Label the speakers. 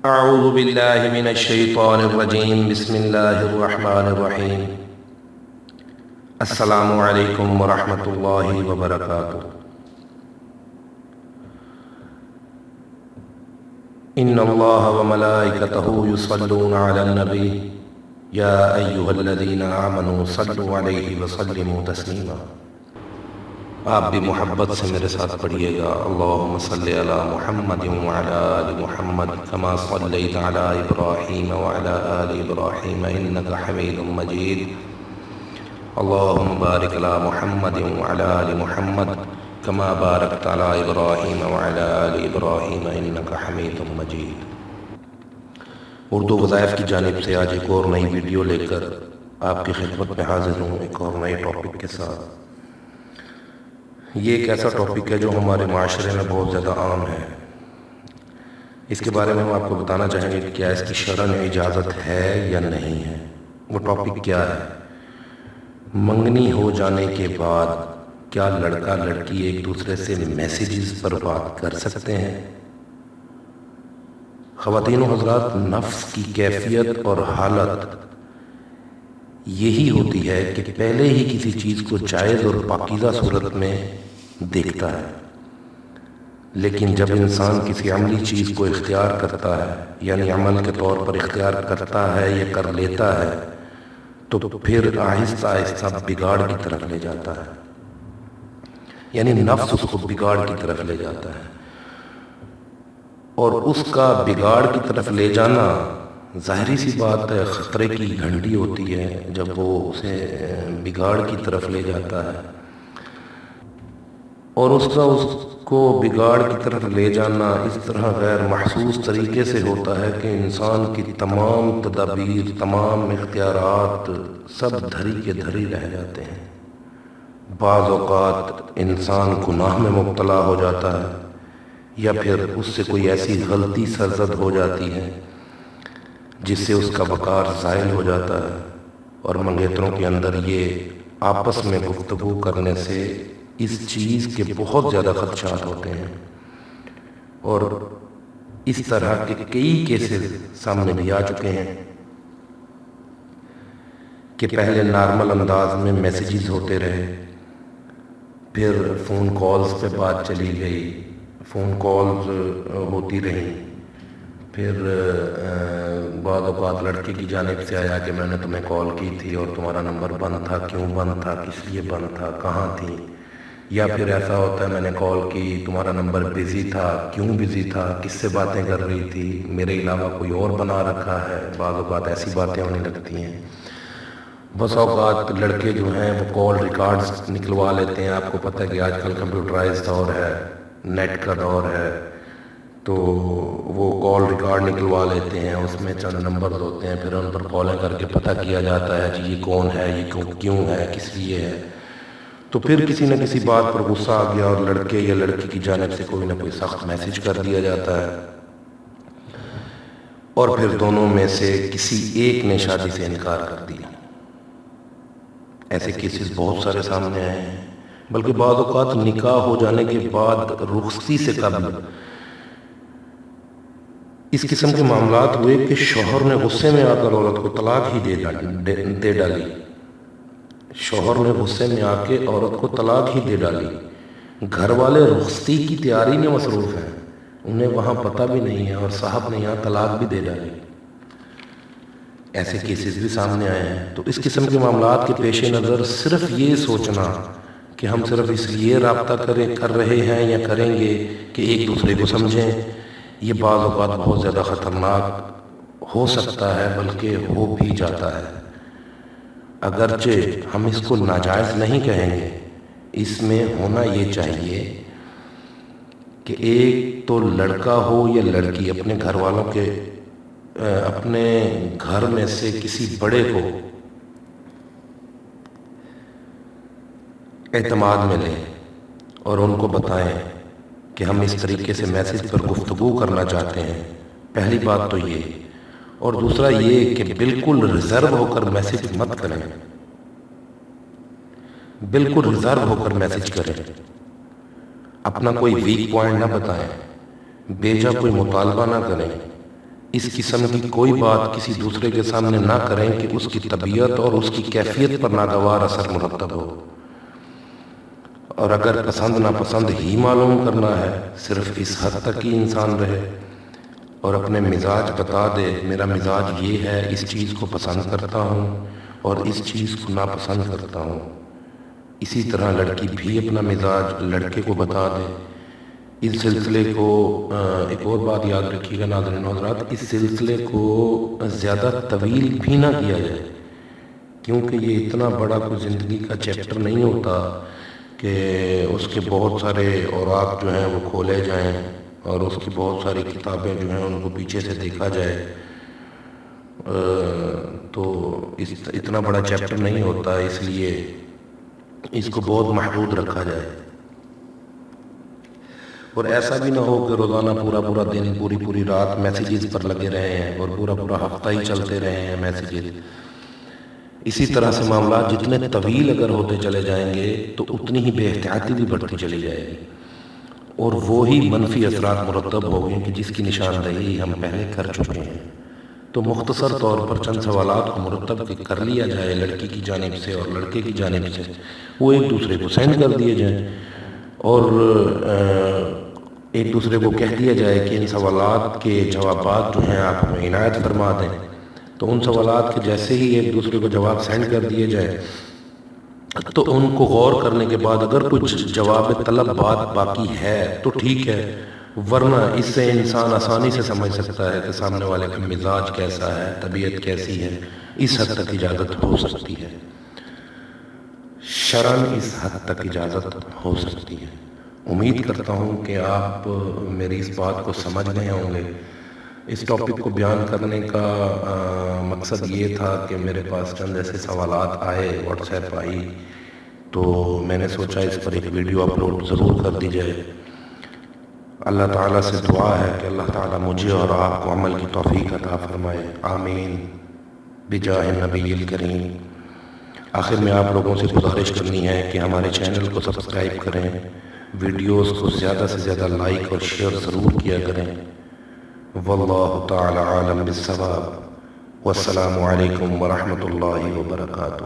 Speaker 1: اعوذ باللہ من الشیطان الرجیم بسم اللہ الرحمن الرحیم السلام علیکم ورحمۃ اللہ وبرکاتہ۔ ان اللہ وملائکتہ یصلون علی النبی یا ایھا الذین آمنوا صلوا علیہ وسلموا تسلیما۔ آپ بھی محبت سے میرے ساتھ پڑھیے گا، اللہم صلی علی محمد وعلی آل محمد کما صلیت علی ابراہیم وعلی آل ابراہیم انک حمید مجید، اللہم بارک علی محمد وعلی آل محمد کما بارکت علی ابراہیم وعلی آل ابراہیم انک حمید مجید۔ اردو وظائف کی جانب سے آج ایک اور نئی ویڈیو لے کر آپ کی خدمت میں حاضر ہوں، ایک اور نئے ٹاپک کے ساتھ۔ یہ ایک ایسا ٹاپک ہے جو ہمارے معاشرے میں بہت زیادہ عام ہے۔ اس کے بارے میں ہم آپ کو بتانا چاہیں گے کہ کیا اس کی شرعاً اجازت ہے یا نہیں ہے۔ وہ ٹاپک کیا ہے؟ منگنی ہو جانے کے بعد کیا لڑکا لڑکی ایک دوسرے سے میسیجز پر بات کر سکتے ہیں؟ خواتین و حضرات، نفس کی کیفیت اور حالت یہی ہوتی ہے کہ پہلے ہی کسی چیز کو جائز اور پاکیزہ صورت میں دیکھتا ہے، لیکن جب انسان کسی عملی چیز کو اختیار کرتا ہے، یعنی عمل کے طور پر اختیار کرتا ہے یا کر لیتا ہے، تو پھر آہستہ آہستہ بگاڑ کی طرف لے جاتا ہے، یعنی نفس اس کو بگاڑ کی طرف لے جاتا ہے۔ اور اس کا بگاڑ کی طرف لے جانا ظاہری سی بات ہے، خطرے کی گھنٹی ہوتی ہے جب وہ اسے بگاڑ کی طرف لے جاتا ہے، اور اس کو بگاڑ کی طرف لے جانا اس طرح غیر محسوس طریقے سے ہوتا ہے کہ انسان کی تمام تدابیر، تمام اختیارات سب دھری کے دھری رہ جاتے ہیں۔ بعض اوقات انسان گناہ میں مبتلا ہو جاتا ہے، یا پھر اس سے کوئی ایسی غلطی سرزد ہو جاتی ہے جس سے اس کا وقار زائل ہو جاتا ہے، اور منگیتروں کے اندر یہ آپس میں گفتگو کرنے سے اس چیز کے بہت زیادہ خدشات ہوتے ہیں، اور اس طرح کے کئی کیسز سامنے بھی آ چکے ہیں کہ پہلے نارمل انداز میں میسیجز ہوتے رہے، پھر فون کالز پہ بات چلی گئی، فون کالز ہوتی رہیں، پھر بعض اوقات لڑکے کی جانب سے آیا کہ میں نے تمہیں کال کی تھی اور تمہارا نمبر بند تھا، کیوں بند تھا، کس لیے بند تھا، کہاں تھی؟ یا پھر ایسا ہوتا ہے میں نے کال کی، تمہارا نمبر بزی تھا، کیوں بزی تھا، کس سے باتیں کر رہی تھی، میرے علاوہ کوئی اور بنا رکھا ہے۔ بعض اوقات ایسی باتیں ہونے لگتی ہیں۔ بس اوقات لڑکے جو ہیں وہ کال ریکارڈز نکلوا لیتے ہیں۔ آپ کو پتہ ہے کہ آج کل کمپیوٹرائز دور ہے، نیٹ کا دور ہے، تو وہ کال ریکارڈ نکلوا لیتے ہیں، اس میں چند نمبرز ہوتے ہیں، پھر ان پر کالیں کر کے پتہ کیا جاتا ہے جی یہ کون ہے، یہ کیوں ہے، کس لیے ہے۔ تو پھر کسی نہ کسی بات پر غصہ آ گیا اور لڑکے یا لڑکی کی جانب سے کوئی نہ کوئی سخت میسیج کر دیا جاتا ہے، اور پھر دونوں میں سے کسی ایک نے شادی سے انکار کر دیا۔ ایسے کیسز بہت سارے سامنے آئے ہیں، بلکہ بعض اوقات نکاح ہو جانے کے بعد رخصتی سے قبل اس قسم کے معاملات ہوئے کہ شوہر نے غصے میں آ کر عورت کو طلاق ہی دے ڈالی۔ شوہر نے غصے میں آ کے عورت کو طلاق ہی دے ڈالی۔ گھر والے رخصتی کی تیاری میں مصروف ہیں، انہیں وہاں پتہ بھی نہیں ہے، اور صاحب نے یہاں طلاق بھی دے ڈالی۔ ایسے کیسز بھی سامنے آئے ہیں۔ تو اس قسم کے معاملات کے پیش نظر صرف یہ سوچنا کہ ہم صرف اس لیے رابطہ کر رہے ہیں یا کریں گے کہ ایک دوسرے کو سمجھیں، یہ بعض اوقات بہت زیادہ خطرناک ہو سکتا ہے، بلکہ ہو بھی جاتا ہے۔ اگرچہ ہم اس کو ناجائز نہیں کہیں گے، اس میں ہونا یہ چاہیے کہ ایک تو لڑکا ہو یا لڑکی اپنے گھر والوں کے اپنے گھر میں سے کسی بڑے کو اعتماد میں لیں اور ان کو بتائیں کہ ہم اس طریقے سے میسیج پر گفتگو کرنا چاہتے ہیں۔ پہلی بات تو یہ، اور دوسرا یہ کہ بالکل ریزرو ہو کر میسیج مت کریں، بالکل ریزرو ہو کر میسیج کریں، اپنا کوئی ویک پوائنٹ نہ بتائیں، بیجا کوئی مطالبہ نہ کریں، اس قسم کی کوئی بات کسی دوسرے کے سامنے نہ کریں کہ اس کی طبیعت اور اس کی کیفیت پر ناگوار اثر مرتب ہو، اور اگر پسند ناپسند ہی معلوم کرنا ہے صرف اس حد تک ہی انسان رہے اور اپنے مزاج بتا دے، میرا مزاج یہ ہے، اس چیز کو پسند کرتا ہوں اور اس چیز کو ناپسند کرتا ہوں۔ اسی طرح لڑکی بھی اپنا مزاج لڑکے کو بتا دے۔ اس سلسلے کو ایک اور بات یاد رکھیے گا ناظرین حضرات، اس سلسلے کو زیادہ طویل بھی نہ کیا جائے، کیونکہ یہ اتنا بڑا کوئی زندگی کا چیپٹر نہیں ہوتا کہ اس کے بہت سارے اوراق جو ہیں وہ کھولے جائیں اور اس کی بہت ساری کتابیں جو ہیں ان کو پیچھے سے دیکھا جائے۔ تو اتنا بڑا چیپٹر نہیں ہوتا، اس لیے اس کو بہت محدود رکھا جائے، اور ایسا بھی نہ ہو کہ روزانہ پورا دن پوری رات میسیجز پر لگے رہے ہیں اور پورا ہفتہ ہی چلتے رہے ہیں میسیجز۔ اسی طرح سے معاملات جتنے طویل اگر ہوتے چلے جائیں گے تو اتنی ہی بے احتیاطی بھی بڑھتی چلی جائے گی، اور وہی منفی اثرات مرتب ہو گئے کہ جس کی نشاندہی ہم پہلے کر چکے ہیں۔ تو مختصر طور پر چند سوالات کو مرتب کر لیا جائے لڑکی کی جانب سے اور لڑکے کی جانب سے، وہ ایک دوسرے کو سینڈ کر دیے جائیں اور ایک دوسرے کو کہہ دیا جائے کہ ان سوالات کے جوابات جو ہیں آپ ہمیں عنایت فرما دیں۔ تو ان سوالات کے جیسے ہی ایک دوسرے کو جواب سینڈ کر دیے جائے تو ان کو غور کرنے کے بعد اگر کچھ جواب طلب بات باقی ہے تو ٹھیک ہے، ورنہ اس سے انسان آسانی سے سمجھ سکتا ہے کہ سامنے والے کا مزاج کیسا ہے، طبیعت کیسی ہے۔ اس حد تک اجازت ہو سکتی ہے، شرعاً اس حد تک اجازت ہو سکتی ہے۔ امید کرتا ہوں کہ آپ میری اس بات کو سمجھ گئے ہوں گے۔ اس ٹاپک کو بیان کرنے کا مقصد یہ تھا کہ میرے پاس چند ایسے سوالات آئے، واٹس ایپ آئی، تو میں نے سوچا اس پر ایک ویڈیو اپلوڈ ضرور کر دی جائے۔ اللہ تعالیٰ سے دعا ہے کہ اللہ تعالیٰ مجھے اور آپ کو عمل کی توفیق عطا فرمائے، آمین بجاہ النبی الکریم۔ آخر میں آپ لوگوں سے گزارش کرنی ہے کہ ہمارے چینل کو سبسکرائب کریں، ویڈیوز کو زیادہ سے زیادہ لائک اور شیئر ضرور کیا کریں۔ واللہ تعالی عالم بالصواب، والسلام علیکم ورحمۃ اللہ وبرکاتہ۔